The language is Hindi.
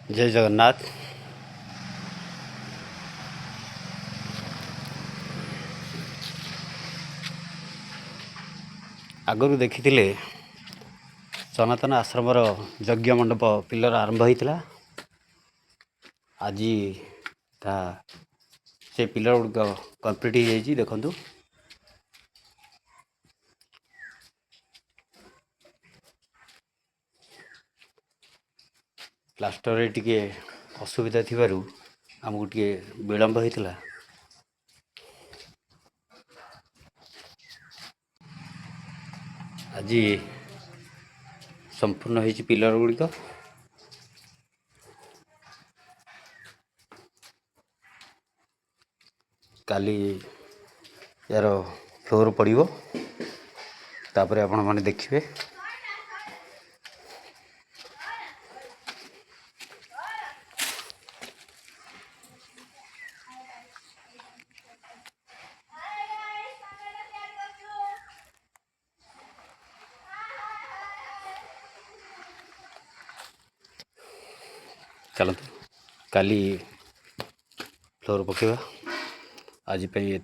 जय जगन्नाथ। आगु देखी सनातन आश्रमर यज्ञ मंडप पिलर आरंभ होता। आज से पिलर गुड़िक कम्प्लीट हो जाइए। देखु प्लास्टर टिके असुविधा थिबारु आमको टिके विलंब होता। आज संपूर्ण होती पिलर गुड़िक। काली यार फ्लोर पड़ो तापर आपण मैंने देखिए। चलते काली फ्लोर पकेवा। आज ये